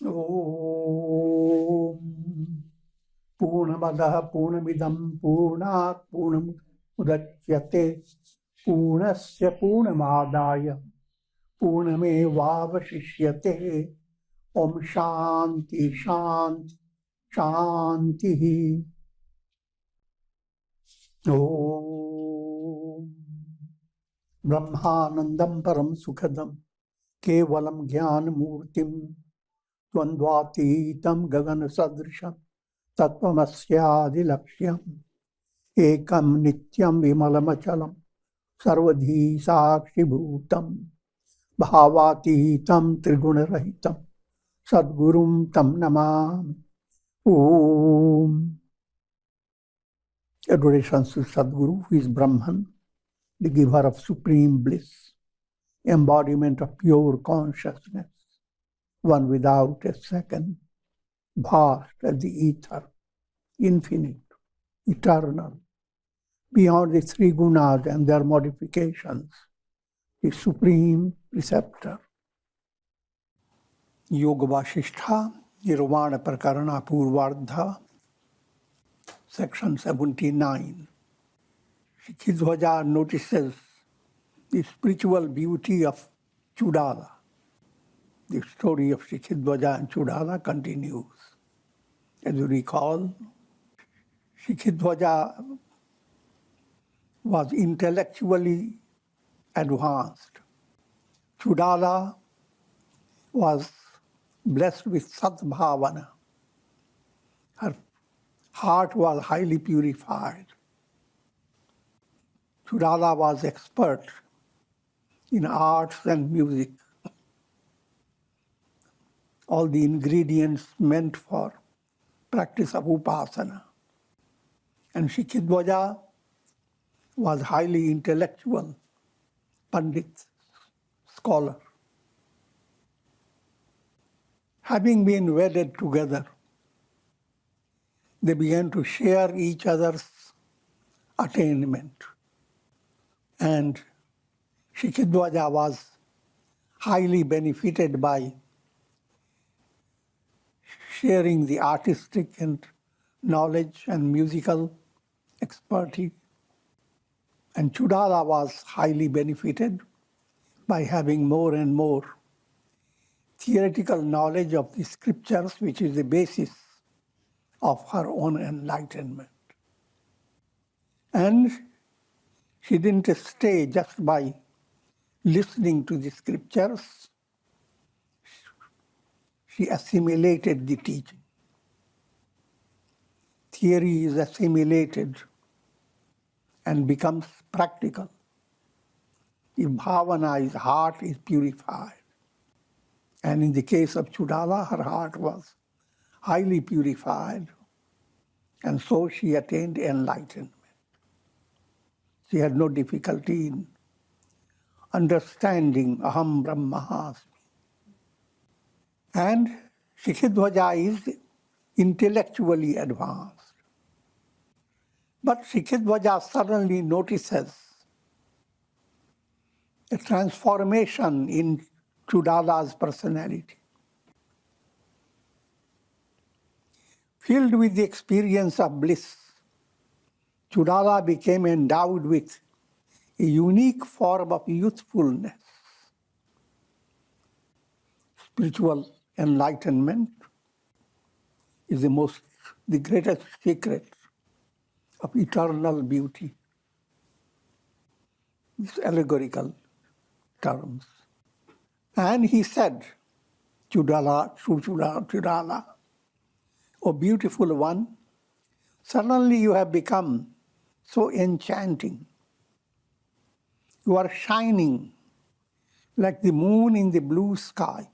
Om Purnamadaha Purnamidam Purnat Purnamudachyate Purnasya Purnamadaya Purnamevavashishyate Om Shanti Shanti Shanti Om Brahmanandam Param Sukhadam Kevalam Jnana Murtim Dvandvatītam Gagana Sadrisham Tattvamasyaadilaksham Ekam Nityam Vimalamachalam Sarvadhi Sakshi Bhutam Bhavatītam Triguna-rahitam Sadgurum Tam Namami. Om. Adorations to Sadguru, who is Brahman, the giver of supreme bliss, embodiment of pure consciousness, one without a second, vast as the ether, infinite, eternal, beyond the three gunas and their modifications, the supreme preceptor. Yoga Vasishtha, Nirvana Prakarana Purvardha, section 79. Shikhidwaja notices the spiritual beauty of Chudala. The story of Shikhidwaja and Chudala continues. As you recall, Shikhidwaja was intellectually advanced. Chudala was blessed with Satbhavana. Her heart was highly purified. Chudala was expert in arts and music, all the ingredients meant for practice of upasana. And Shikhidwaja was highly intellectual, pandit, scholar. Having been wedded together, they began to share each other's attainment. And Shikhidwaja was highly benefited by sharing the artistic and knowledge and musical expertise. And Chudala was highly benefited by having more and more theoretical knowledge of the scriptures, which is the basis of her own enlightenment. And she didn't stay just by listening to the scriptures. She assimilated the teaching. Theory is assimilated and becomes practical. If bhavana, his heart is purified. And in the case of Chudala, her heart was highly purified, and so she attained enlightenment. She had no difficulty in understanding Aham Brahmasmi. And Shikhidwaja is intellectually advanced. But Shikhidwaja suddenly notices a transformation in Chudala's personality. Filled with the experience of bliss, Chudala became endowed with a unique form of youthfulness. Spiritual enlightenment is the greatest secret of eternal beauty. These allegorical terms. And he said, Chudala, O beautiful one, suddenly you have become so enchanting. You are shining like the moon in the blue sky.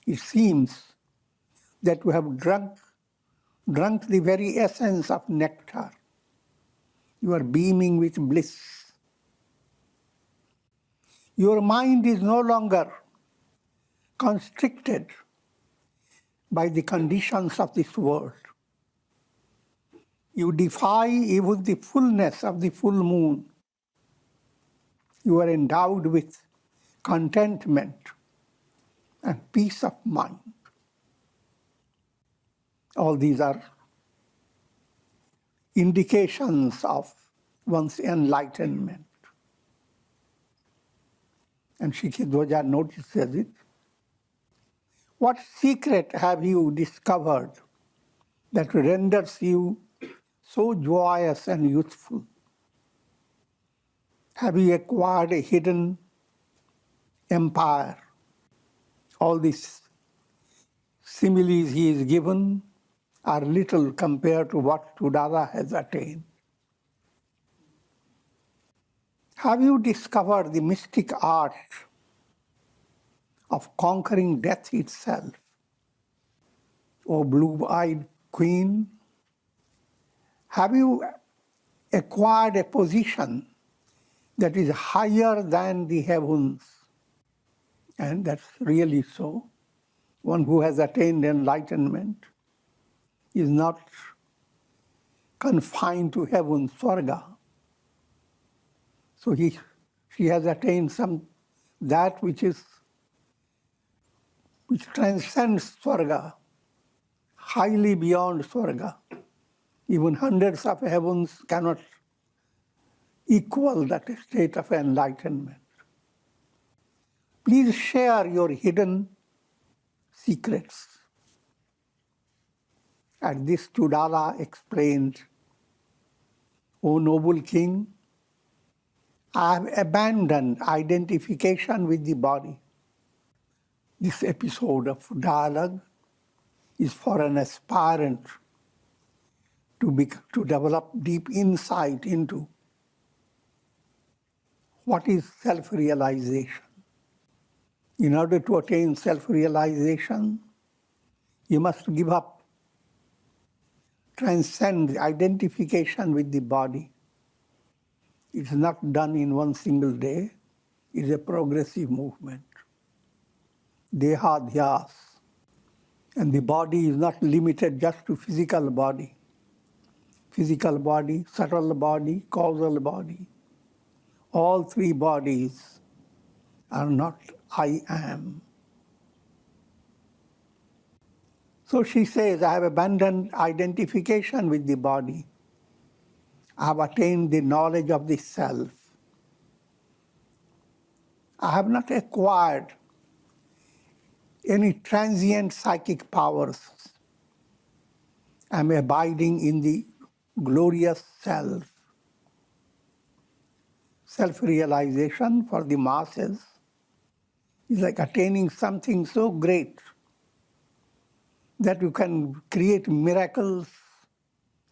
It seems that you have drunk the very essence of nectar. You are beaming with bliss. Your mind is no longer constricted by the conditions of this world. You defy even the fullness of the full moon. You are endowed with contentment, and peace of mind. All these are indications of one's enlightenment. And Shikhi notices it. What secret have you discovered that renders you so joyous and youthful? Have you acquired a hidden empire? All these similes he is given are little compared to what Tudara has attained. Have you discovered the mystic art of conquering death itself? O blue-eyed queen, have you acquired a position that is higher than the heavens? And that's really so. One who has attained enlightenment is not confined to heaven, Swarga. So she has attained that which transcends Swarga, highly beyond Swarga. Even hundreds of heavens cannot equal that state of enlightenment. Please share your hidden secrets. At this, Tudara explained, O noble king, I have abandoned identification with the body. This episode of dialogue is for an aspirant to develop deep insight into what is self-realization. In order to attain self-realization, you must give up, transcend the identification with the body. It's not done in one single day. It's a progressive movement. Dehadhyas. And the body is not limited just to physical body. Physical body, subtle body, causal body. All three bodies are not I am. So she says, I have abandoned identification with the body. I have attained the knowledge of the self. I have not acquired any transient psychic powers. I am abiding in the glorious self. Self-realization for the masses is like attaining something so great that you can create miracles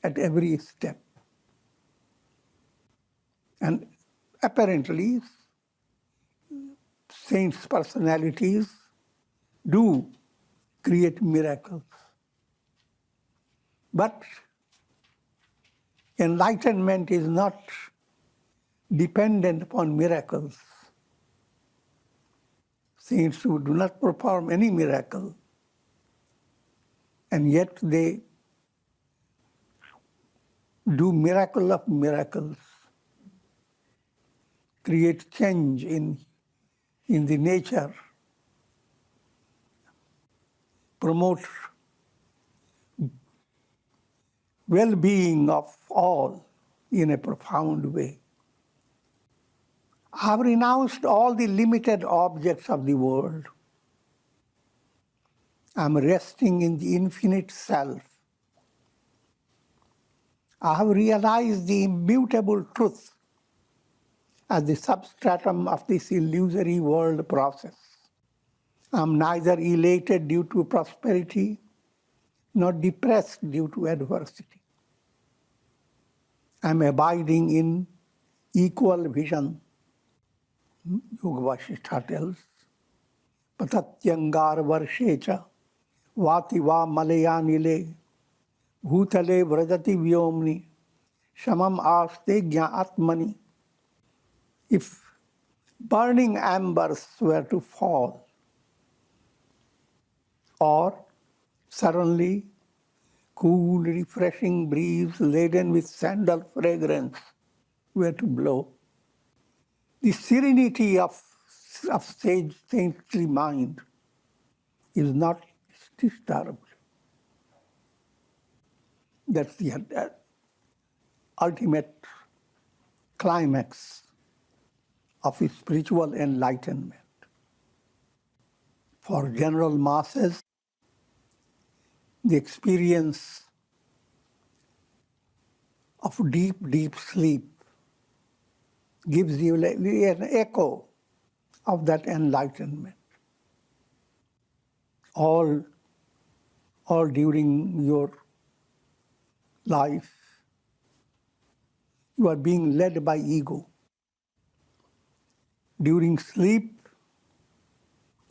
at every step. And apparently, saints' personalities do create miracles. But enlightenment is not dependent upon miracles. Saints who do not perform any miracle, and yet they do miracle of miracles, create change in the nature, promote well-being of all in a profound way. I have renounced all the limited objects of the world. I am resting in the infinite self. I have realized the immutable truth as the substratum of this illusory world process. I am neither elated due to prosperity nor depressed due to adversity. I am abiding in equal vision. Yoga Vasishtha tells, Patatyangar varshecha vati va malayanile bhutale vrajati vyomni shamam aste gya atmani. If burning embers were to fall, or suddenly cool, refreshing breeze laden with sandal fragrance were to blow, the serenity of sage saintly mind is not disturbed. That's the ultimate climax of spiritual enlightenment. For general masses, the experience of deep, deep sleep gives you an echo of that enlightenment. All during your life, you are being led by ego. During sleep,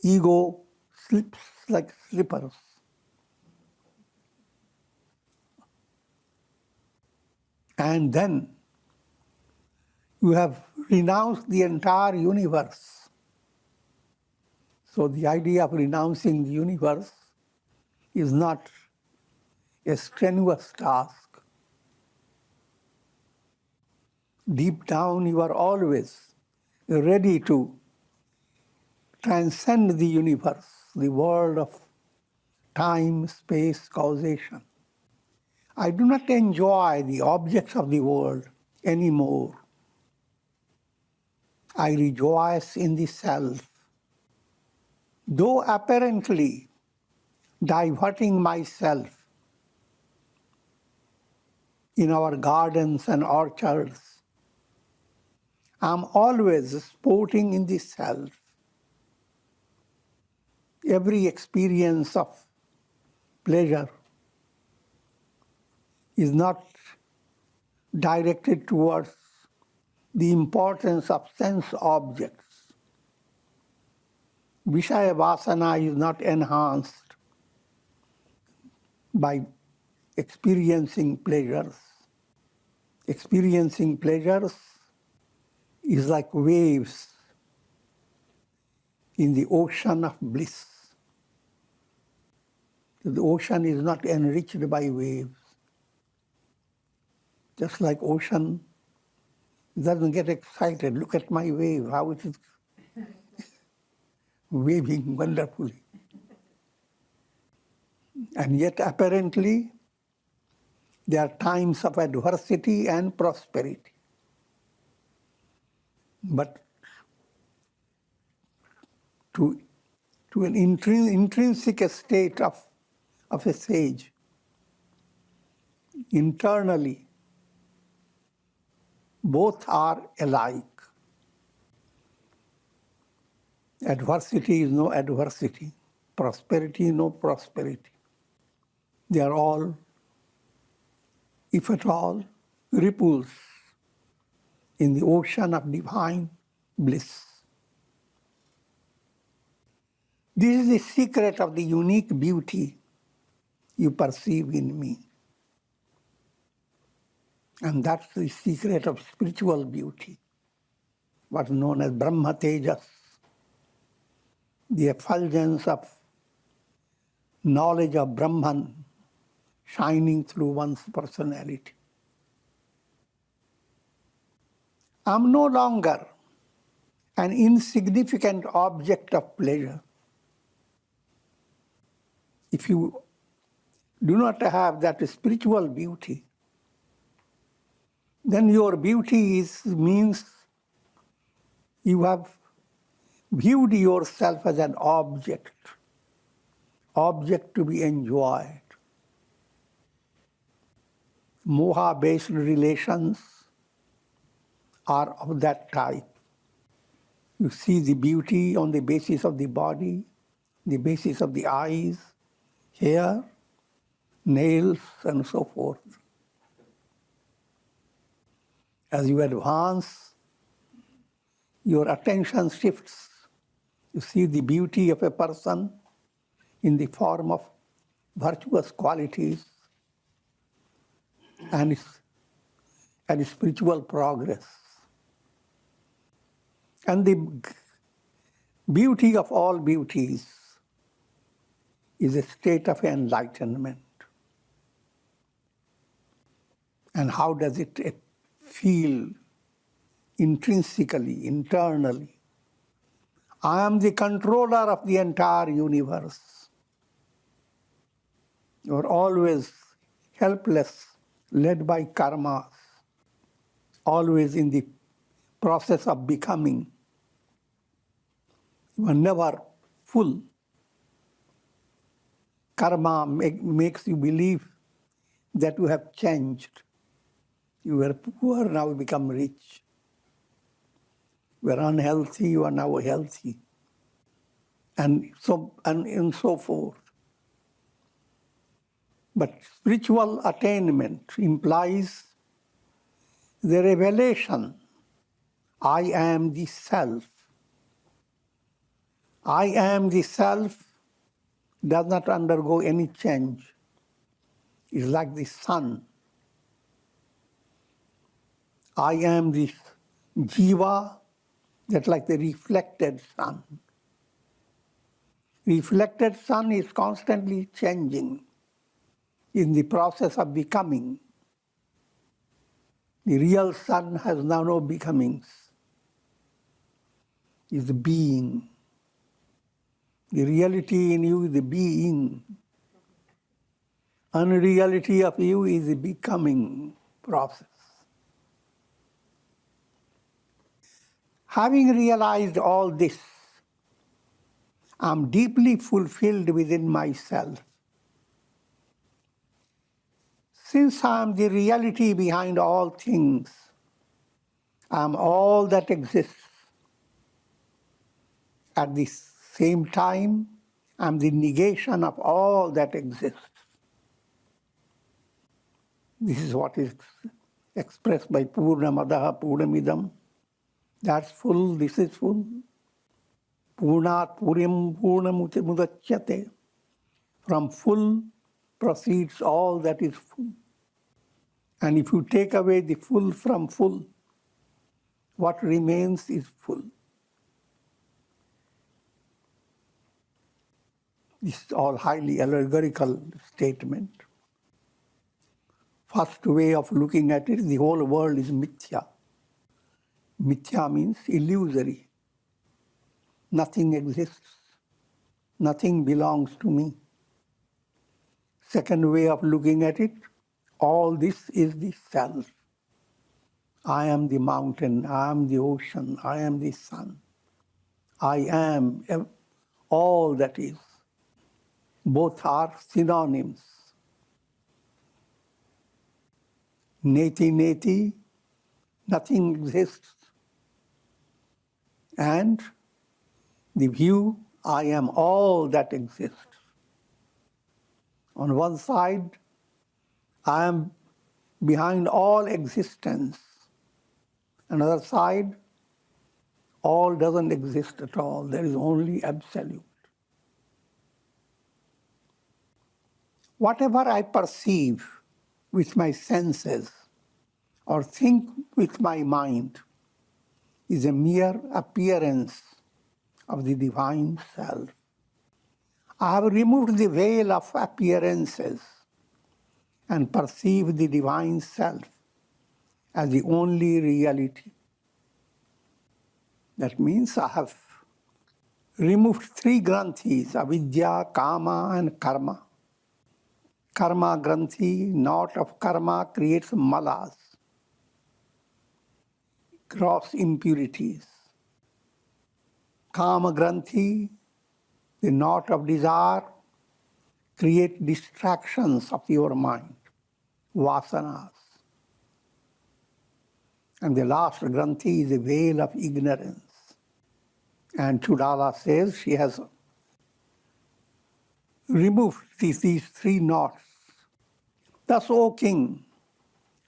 ego slips like slippers. And then you have renounced the entire universe. So the idea of renouncing the universe is not a strenuous task. Deep down, you are always ready to transcend the universe, the world of time, space, causation. I do not enjoy the objects of the world anymore. I rejoice in the self, though apparently diverting myself in our gardens and orchards. I'm always sporting in the self. Every experience of pleasure is not directed towards the importance of sense objects. Vishaya vasana is not enhanced by experiencing pleasures. Experiencing pleasures is like waves in the ocean of bliss. The ocean is not enriched by waves. Just like ocean doesn't get excited. Look at my wave, how it is waving wonderfully. And yet apparently there are times of adversity and prosperity. But to an intrinsic state of a sage, internally, both are alike. Adversity is no adversity. Prosperity, no prosperity. They are all, if at all, ripples in the ocean of divine bliss. This is the secret of the unique beauty you perceive in me. And that's the secret of spiritual beauty, what's known as Brahma Tejas, the effulgence of knowledge of Brahman shining through one's personality. I'm no longer an insignificant object of pleasure. If you do not have that spiritual beauty, then your beauty means you have viewed yourself as an object to be enjoyed. Moha-based relations are of that type. You see the beauty on the basis of the body, the basis of the eyes, hair, nails, and so forth. As you advance, your attention shifts. You see the beauty of a person in the form of virtuous qualities and spiritual progress. And the beauty of all beauties is a state of enlightenment. And how does it feel intrinsically, internally? I am the controller of the entire universe. You are always helpless, led by karmas, always in the process of becoming. You are never full. Karma makes you believe that you have changed. You were poor, now you become rich. You were unhealthy, you are now healthy. And so forth. But spiritual attainment implies the revelation, I am the self. I am the self does not undergo any change. It's like the sun. I am the jiva, that's like the reflected sun. Reflected sun is constantly changing in the process of becoming. The real sun has now no becomings. It's the being. The reality in you is the being. Unreality of you is the becoming process. Having realized all this, I'm deeply fulfilled within myself. Since I am the reality behind all things, I am all that exists. At the same time, I am the negation of all that exists. This is what is expressed by Purnamadaha Purnamidam. That's full, this is full. Purnat Purim Purnamudachyate. From full proceeds all that is full. And if you take away the full from full, what remains is full. This is all highly allegorical statement. First way of looking at it, the whole world is mithya. Mithya means illusory. Nothing exists. Nothing belongs to me. Second way of looking at it, all this is the self. I am the mountain, I am the ocean, I am the sun. I am all that is. Both are synonyms. Neti neti, nothing exists. And the view, I am all that exists. On one side, I am behind all existence. Another side, all doesn't exist at all. There is only absolute. Whatever I perceive with my senses or think with my mind is a mere appearance of the divine self. I have removed the veil of appearances and perceive the divine self as the only reality. That means I have removed three granthis, avidya, kama, and karma. Karma granthi, knot of karma, creates malas, gross impurities. Kama granthi, the knot of desire, create distractions of your mind, vasanas. And the last granthi is the veil of ignorance. And Chudala says she has removed these three knots. Thus, O king,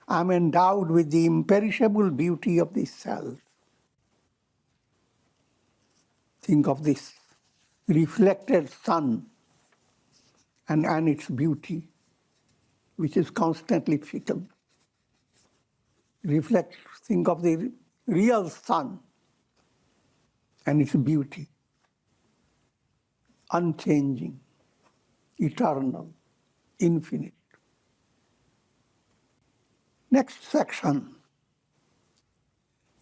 I am endowed with the imperishable beauty of the self. Think of this reflected sun and its beauty, which is constantly fickle. Think of the real sun and its beauty, unchanging, eternal, infinite. Next section,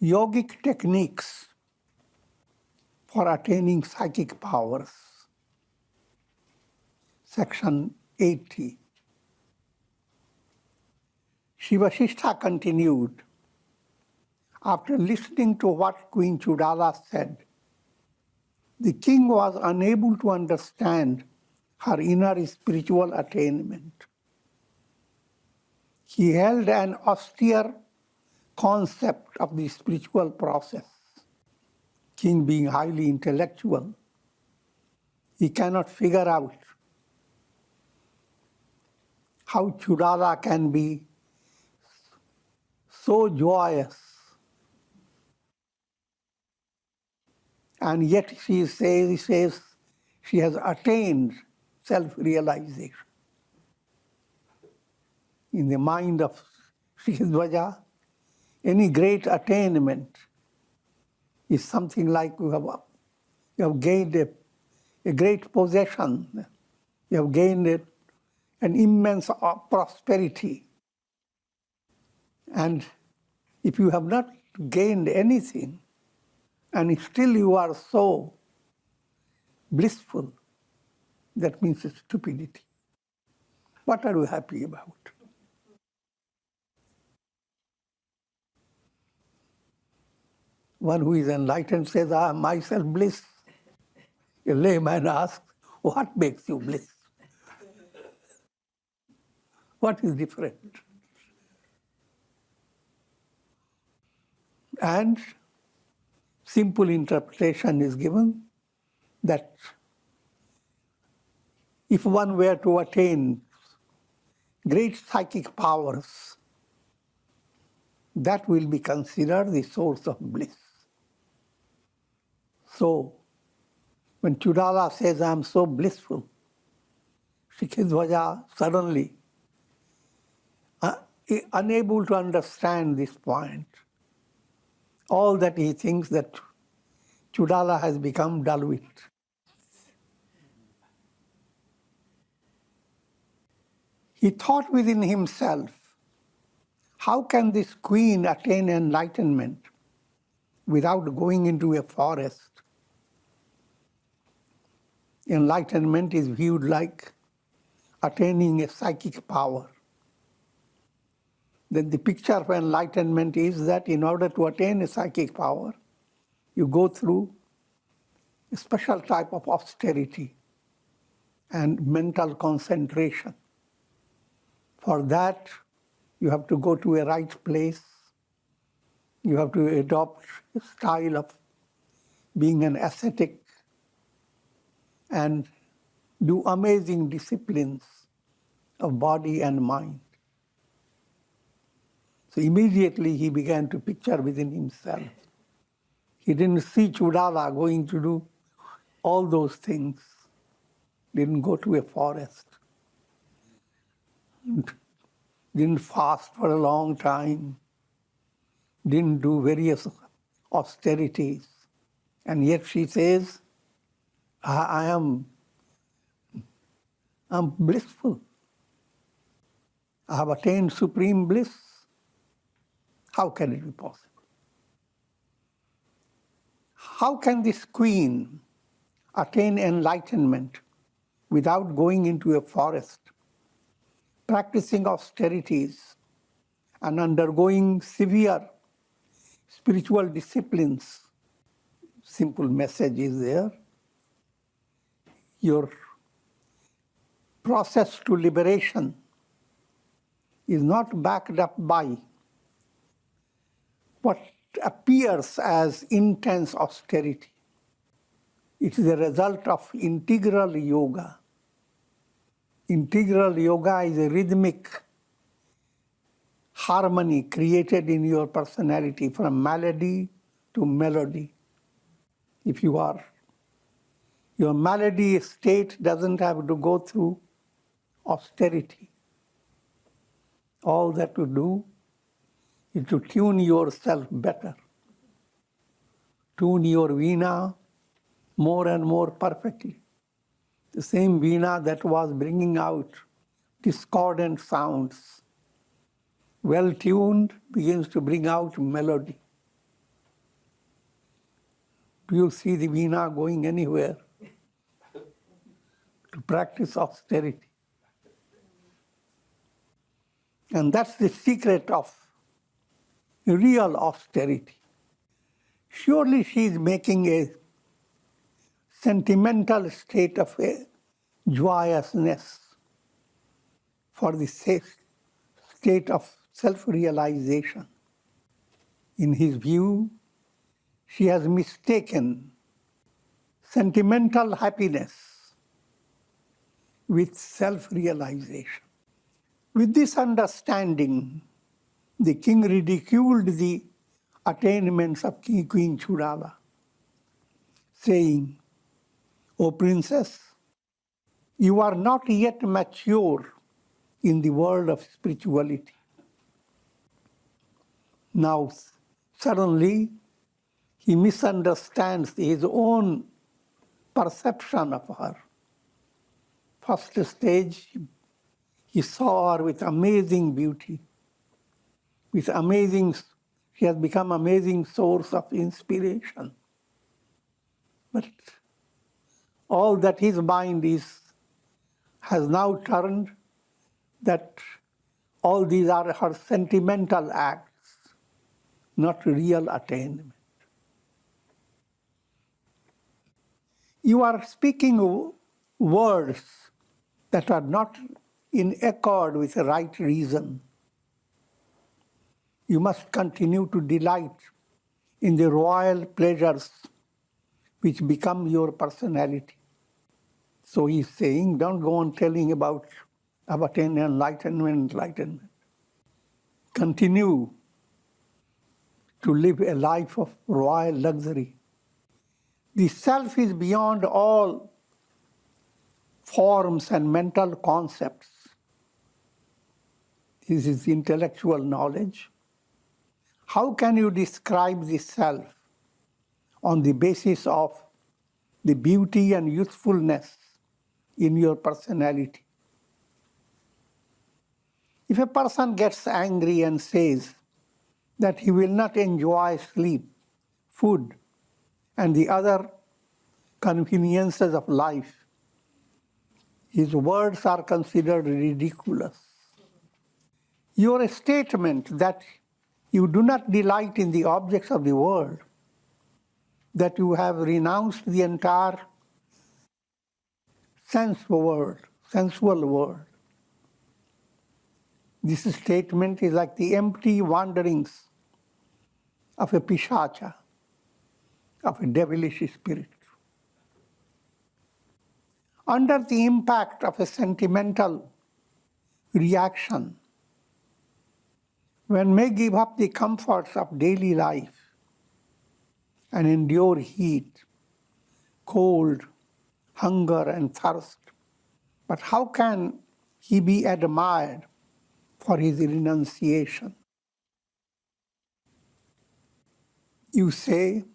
yogic techniques for attaining psychic powers. Section 80. Shiva Shishta continued, after listening to what Queen Chudala said, the king was unable to understand her inner spiritual attainment. He held an austere concept of the spiritual process. King being highly intellectual, he cannot figure out how Chudala can be so joyous, and yet he says she has attained self-realization. In the mind of Shikhdwaja, any great attainment is something like you have gained a great possession, you have gained an immense prosperity. And if you have not gained anything, and still you are so blissful, that means it's stupidity. What are you happy about? One who is enlightened says, I am myself bliss. A layman asks, what makes you bliss? What is different? And simple interpretation is given that if one were to attain great psychic powers, that will be considered the source of bliss. So, when Chudala says, I am so blissful, Shikhidwaja suddenly, unable to understand this point, all that he thinks that Chudala has become dull-witted. He thought within himself, how can this queen attain enlightenment without going into a forest? Enlightenment is viewed like attaining a psychic power. Then the picture of enlightenment is that in order to attain a psychic power, you go through a special type of austerity and mental concentration. For that, you have to go to a right place. You have to adopt a style of being an ascetic and do amazing disciplines of body and mind. So immediately he began to picture within himself. He didn't see Chudala going to do all those things. Didn't go to a forest. Didn't fast for a long time. Didn't do various austerities. And yet she says, I'm blissful. I have attained supreme bliss. How can it be possible? How can this queen attain enlightenment without going into a forest, practicing austerities, and undergoing severe spiritual disciplines? Simple message is there. Your process to liberation is not backed up by what appears as intense austerity. It is a result of integral yoga. Integral yoga is a rhythmic harmony created in your personality from melody to melody. If you are, your melody state doesn't have to go through austerity. All that you do is to tune yourself better. Tune your veena more and more perfectly. The same veena that was bringing out discordant sounds, well tuned, begins to bring out melody. Do you see the veena going anywhere to practice austerity? And that's the secret of real austerity. Surely she is making a sentimental state of a joyousness for the state of self-realization. In his view, she has mistaken sentimental happiness with self-realization. With this understanding, the king ridiculed the attainments of Queen Chudala, saying, "O princess, you are not yet mature in the world of spirituality." Now, suddenly, he misunderstands his own perception of her. First stage, he saw her with amazing beauty, she has become amazing source of inspiration. But all that his mind has now turned that all these are her sentimental acts, not real attainment. You are speaking words that are not in accord with the right reason. You must continue to delight in the royal pleasures which become your personality. So he's saying, don't go on telling about enlightenment. Continue to live a life of royal luxury. The self is beyond all forms and mental concepts. This is intellectual knowledge. How can you describe the self on the basis of the beauty and youthfulness in your personality? If a person gets angry and says that he will not enjoy sleep, food, and the other conveniences of life, his words are considered ridiculous. Your statement that you do not delight in the objects of the world, that you have renounced the entire sensual world. This statement is like the empty wanderings of a pishacha, of a devilish spirit. Under the impact of a sentimental reaction, one may give up the comforts of daily life and endure heat, cold, hunger, and thirst. But how can he be admired for his renunciation? You say,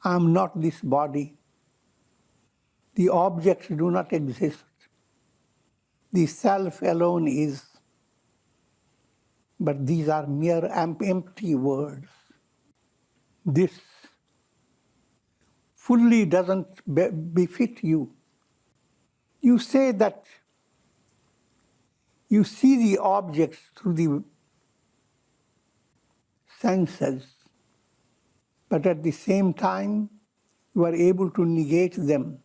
I am not this body. The objects do not exist. The self alone is. But these are mere empty words. This fully doesn't befit you. You say that you see the objects through the senses, but at the same time, you are able to negate them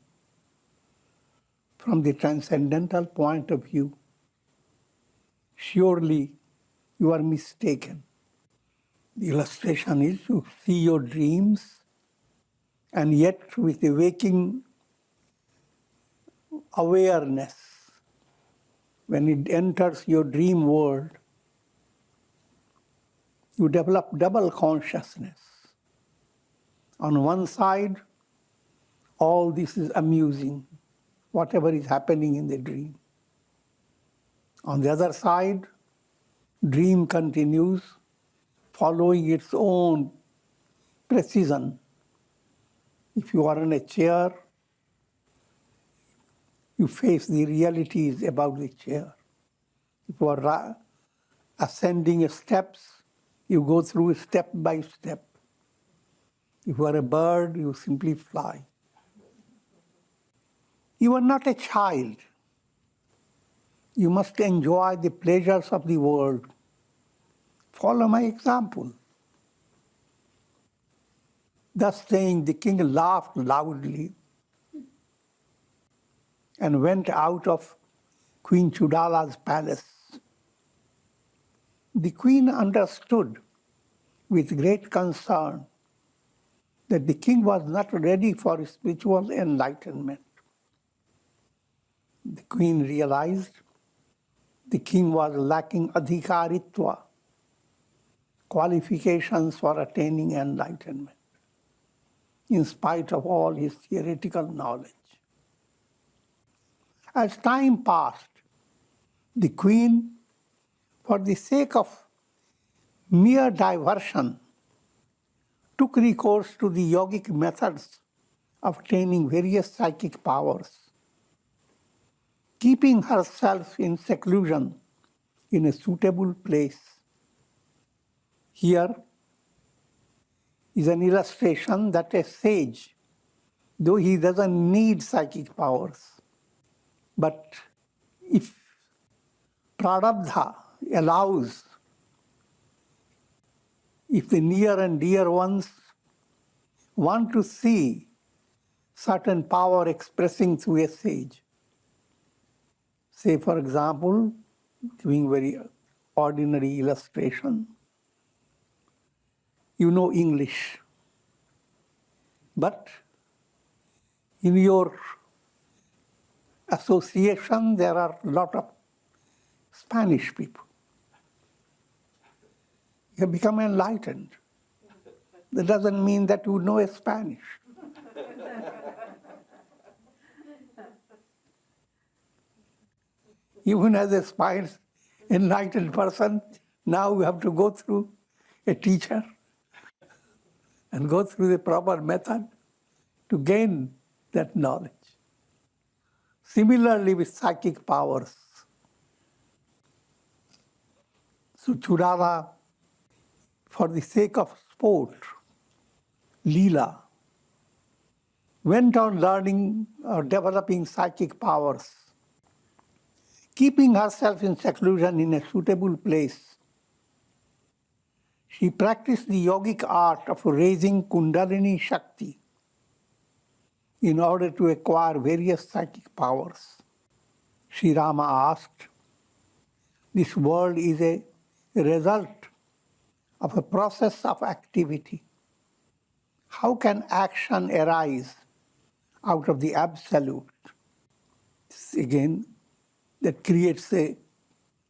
from the transcendental point of view. Surely, you are mistaken. The illustration is you see your dreams, and yet with the waking awareness, when it enters your dream world, you develop double consciousness. On one side, all this is amusing, whatever is happening in the dream. On the other side, dream continues, following its own precision. If you are in a chair, you face the realities about the chair. If you are ascending steps, you go through step by step. If you are a bird, you simply fly. You are not a child. You must enjoy the pleasures of the world. Follow my example. Thus saying, the king laughed loudly and went out of Queen Chudala's palace. The queen understood with great concern that the king was not ready for spiritual enlightenment. The queen realized the king was lacking adhikaritva, qualifications for attaining enlightenment, in spite of all his theoretical knowledge. As time passed, the queen, for the sake of mere diversion, took recourse to the yogic methods of attaining various psychic powers, keeping herself in seclusion in a suitable place. Here is an illustration that a sage, though he doesn't need psychic powers, but if prarabdha allows, if the near and dear ones want to see certain power expressing through a sage, say for example, giving very ordinary illustration, you know English, but in your association there are a lot of Spanish people. You have become enlightened. That doesn't mean that you know Spanish. Even as a enlightened person, now you have to go through a teacher and go through the proper method to gain that knowledge. Similarly with psychic powers. So Chudala, for the sake of sport, Leela, went on learning or developing psychic powers, keeping herself in seclusion in a suitable place. She practiced the yogic art of raising Kundalini Shakti in order to acquire various psychic powers. Sri Rama asked, this world is a result of a process of activity. How can action arise out of the absolute? This, again, that creates a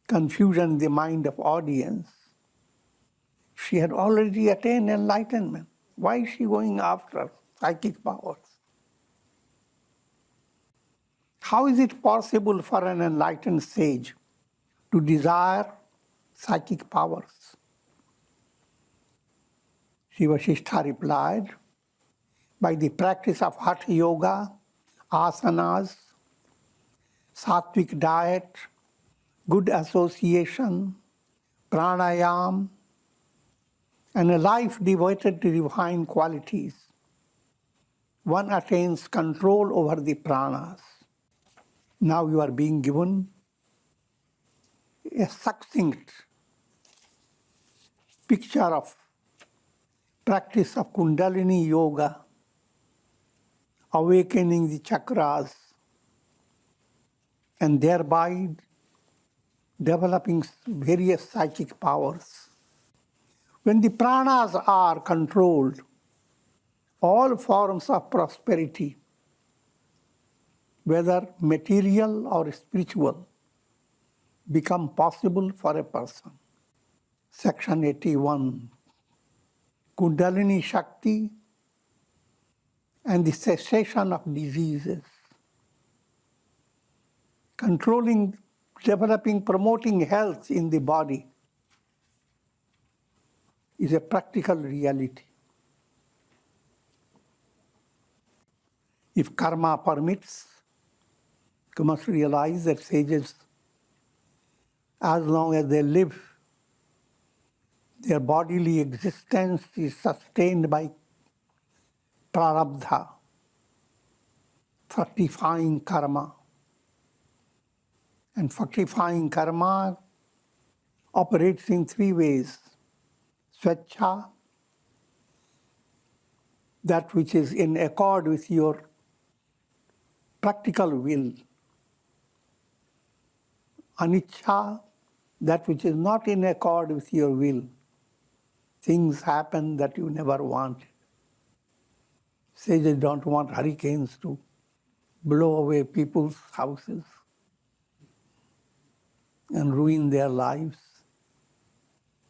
confusion in the mind of audience. She had already attained enlightenment. Why is she going after psychic powers? How is it possible for an enlightened sage to desire psychic powers? Shiva Shishta replied, by the practice of Hatha Yoga, asanas, sattvic diet, good association, pranayam, and a life devoted to divine qualities, one attains control over the pranas. Now you are being given a succinct picture of practice of Kundalini Yoga, awakening the chakras, and thereby developing various psychic powers. When the pranas are controlled, all forms of prosperity, whether material or spiritual, become possible for a person. Section 81, Kundalini Shakti and the cessation of diseases. Controlling, developing, promoting health in the body is a practical reality. If karma permits, you must realize that sages, as long as they live, their bodily existence is sustained by prarabdha, fructifying karma. And fructifying karma operates in three ways. Swecha, that which is in accord with your practical will. Anicca, that which is not in accord with your will. Things happen that you never wanted. Say they don't want hurricanes to blow away people's houses and ruin their lives.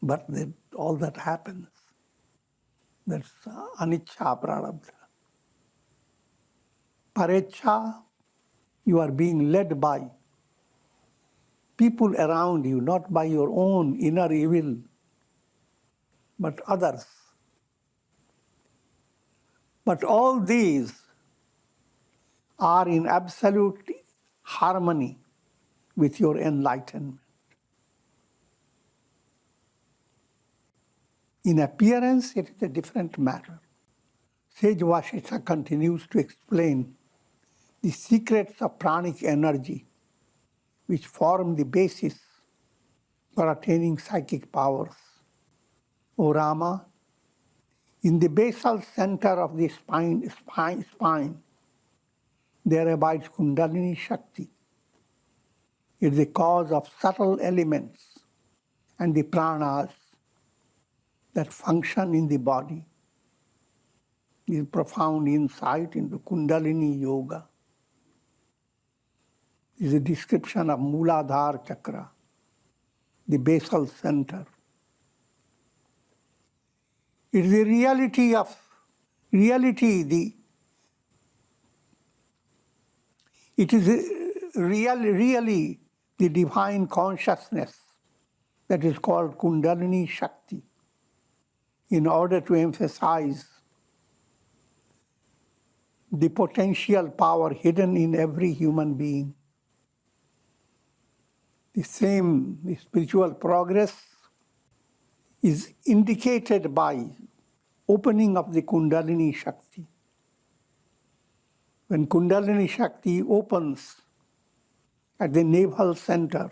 But all that happens. That's anicca prarabdha. Parecha, you are being led by people around you, not by your own inner will, but others. But all these are in absolute harmony with your enlightenment. In appearance, it is a different matter. Sage Vasishtha continues to explain the secrets of pranic energy, which form the basis for attaining psychic powers. O Rama, in the basal center of the spine, there abides Kundalini Shakti. It is the cause of subtle elements and the pranas that function in the body. This is profound insight into Kundalini Yoga. This is a description of Mooladhara Chakra, the basal center. It is the really the divine consciousness that is called Kundalini Shakti, in order to emphasize the potential power hidden in every human being. The spiritual progress is indicated by opening of the Kundalini Shakti. When Kundalini Shakti opens at the navel center,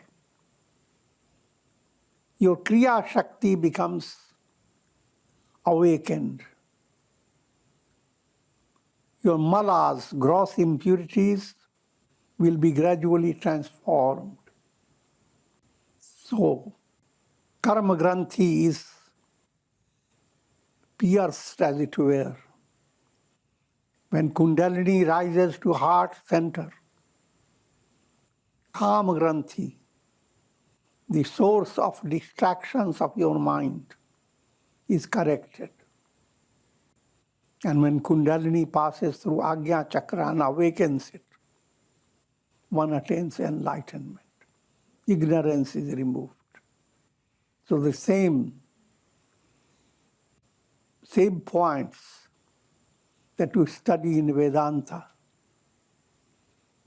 your Kriya Shakti becomes awakened. Your malas, gross impurities, will be gradually transformed. So, Karma Granthi is pierced, as it were. When Kundalini rises to heart center, Kama Granthi, the source of distractions of your mind, is corrected. And when Kundalini passes through Agnya Chakra and awakens it, one attains enlightenment. Ignorance is removed. So the same points that we study in Vedanta,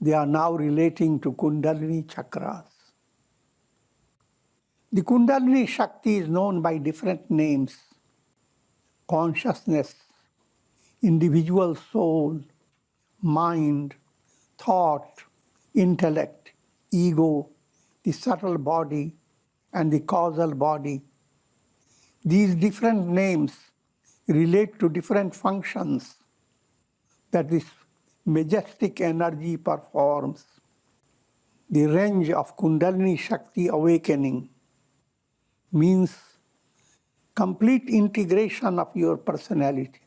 they are now relating to Kundalini Chakras. The Kundalini Shakti is known by different names: consciousness, individual soul, mind, thought, intellect, ego, the subtle body, and the causal body. These different names relate to different functions that this majestic energy performs. The range of Kundalini Shakti awakening means complete integration of your personality,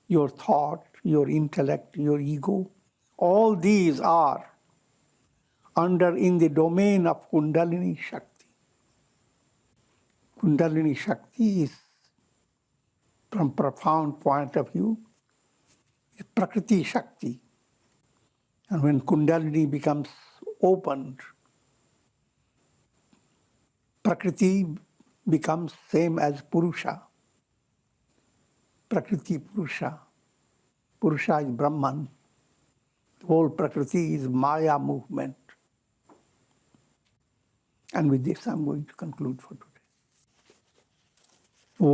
your thought, your intellect, your ego. All these are in the domain of Kundalini Shakti. Kundalini Shakti is, from profound point of view, is Prakriti Shakti. And when Kundalini becomes opened, Prakriti becomes same as Purusha. Prakriti Purusha. Purusha is Brahman. The whole Prakriti is Maya movement. And with this, I'm going to conclude for today. Om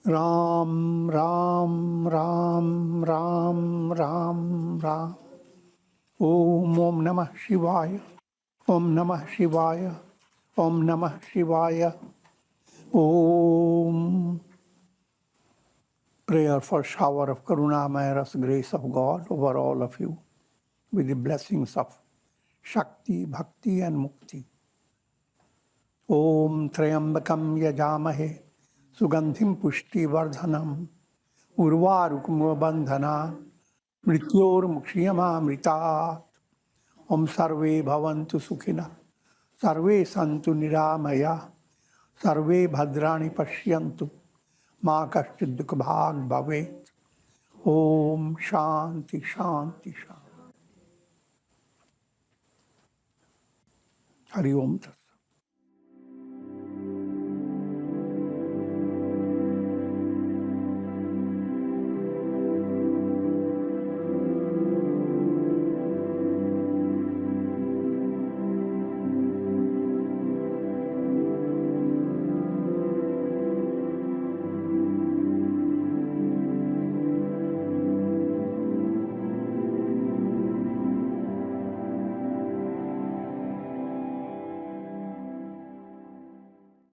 Ram, Ram, Ram, Ram, Ram, Ram. Om Namah Shivaya. Om Namah Shivaya. Om Namah Shivaya. Om. Prayer for shower of Karunamaya Ras grace of God over all of you with the blessings of Shakti, Bhakti and Mukti. Om Trayambakam Yajamahe Sugandhim Pushti Vardhanam Urvarukmo Bandhana Mrityor Mukshiyama Mritat. Om Sarve Bhavantu Sukhina Sarve Santu Niramaya Sarve Bhadrani Pashyantu Ma Kaschid Dukha Bhag Bhavet. Om Shanti Shanti Shanti. Hari Om Tat.